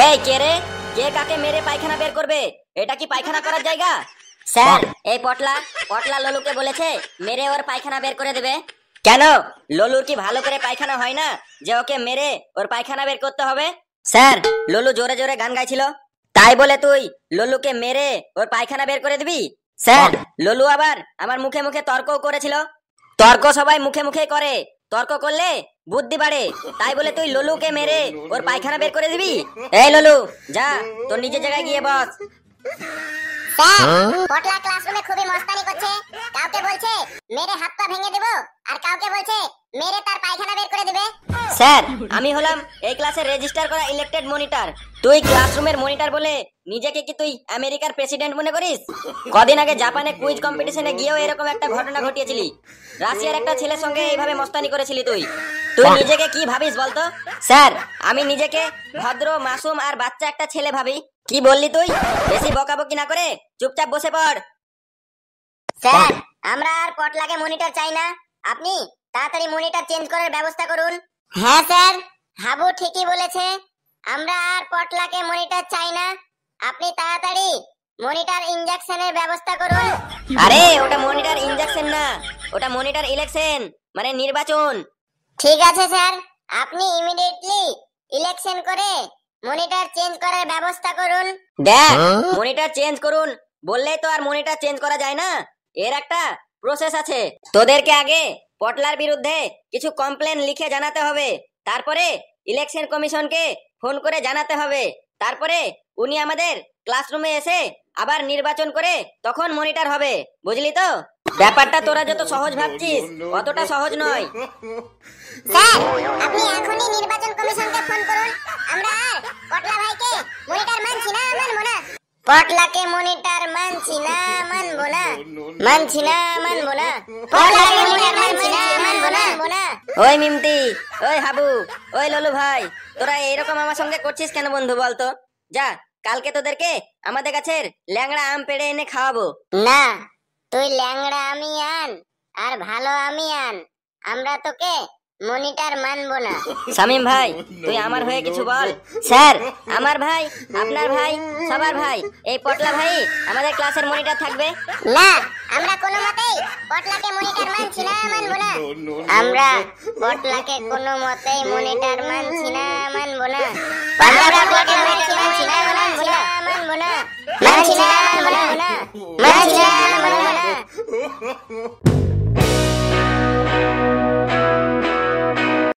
এই কে রে? কে কাকে মেরে পায়খানা বের করবে? এটা কি পায়খানা করার জায়গা? স্যার, এই পটলা পটলা ললুকে বলেছে মেরে ওর পায়খানা বের করে দেবে। কেন? ললুর কি ভালো করে পায়খানা হয় না যে ওকে মেরে ওর পায়খানা বের করতে হবে? স্যার, ললু জোরে জোরে গান গাইছিল, তাই বলে তুই ললুকে মেরে ওর পায়খানা বের করে দিবি? স্যার, ললু আবার আমার মুখে মুখে তর্কও করেছিল। তর্ক সবাই মুখে মুখে করে, তর্ক করলে বুদ্ধি বাড়ে, তাই বলে তুই ললুকে মেরে ওর পায়খানা বের করে দিবি? এই ললু, যা তোর নিজের জায়গায় গিয়ে বস। স্যার, পটলা ক্লাসরুমে খুবই মস্তানি করছে। কাউকে বলছে মেরে হাত পা ভেঙে দেব, আর কাউকে বলছে মেরে তার পায়খানা বের করে দিবে। স্যার, আমি হলাম এই ক্লাসের রেজিস্টার করা ইলেক্টেড মনিটর। তুই ক্লাসরুমের মনিটর বলে নিজেকে কি তুই আমেরিকার প্রেসিডেন্ট মনে করিস? কদিন আগে জাপানে কুইজ কম্পিটিশনে গিয়েও এরকম একটা ঘটনা ঘটিয়েছিলি। রাশিয়ার একটা ছেলের সঙ্গে এইভাবে মস্তানি করেছিলি তুই। তুই নিজেকে কি ভাবিস বলতো? স্যার, আমি নিজেকে ভদ্র মাসুম আর বাচ্চা একটা ছেলে ভাবি। কি বললি তুই? বেশি বকাবকি না করে চুপচাপ বসে পড়। স্যার, আমরা আর পটলাকে মনিটর চাই না। আপনি তাড়াতাড়ি মনিটর চেঞ্জ করার ব্যবস্থা করুন। হ্যাঁ স্যার, হাবু ঠিকই বলেছে। আমরা আর পটলাকে মনিটর চাই না। আপনি তাড়াতাড়ি মনিটর ইনজেকশনের ব্যবস্থা করুন। আরে ওটা মনিটর ইনজেকশন না, ওটা মনিটর ইলেকশন, মানে নির্বাচন। ঠিক আছে স্যার, আপনি ইমিডিয়েটলি ইলেকশন করে মনিটর চেঞ্জ করার ব্যবস্থা করুন। দেখ, মনিটর চেঞ্জ করুন বললেই তো আর মনিটর চেঞ্জ করা যায় না। এর একটা প্রসেস আছে। তোদেরকে আগে পটলার বিরুদ্ধে কিছু কমপ্লেন লিখে জানাতে হবে, তারপরে ইলেকশন কমিশনকে ফোন করে জানাতে হবে, তারপরে উনি আমাদের ক্লাসরুমে এসে আবার নির্বাচন করে তখন মনিটর হবে। বুঝলি তো? ব্যাপারটা তোরা যত সহজ ভাবছিস অতটা সহজ নয়। স্যার, আপনি এখনই নির্বাচন কমিশনকে ফোন করুন। আমরা আর পটলা ভাইকে মনিটর মানছি না, মানবো না। পটলাকে মনিটর মানছি না, মানবো না, মানছি না, মানবো না। পটলাকে মনিটর মানছি না, মানবো না, মানবো না। ওই মিমতি, ওই হাবু, ওই ললু ভাই, তোরা এইরকম আমার সঙ্গে করছিস কেন বন্ধু বলতো? যা, কালকে তোদেরকে আমাদের গাছের ল্যাংড়া আম পেড়ে এনে খাওয়াবো। না, তুই ল্যাংড়া আমি আন আর ভালো আমি আন, আমরা তোকে মনিটর মানবো না। শামিম ভাই, তুই আমার হয়ে কিছু বল। স্যার, আমার ভাই, আপনার ভাই, সবার ভাই এই পটলা ভাই আমাদের ক্লাসের মনিটর থাকবে। না, আমরা কোনো মতেই পটলাকে মনিটর মানছি না, মানবো না। আমরা পটলাকে কোনো মতেই মনিটর মানছি না, মানবো না। আমরা পটলাকে মনিটর মানছি না, মানবো না, মানবো না, মানছি না, মানবো না, মানছি না, মানবো না।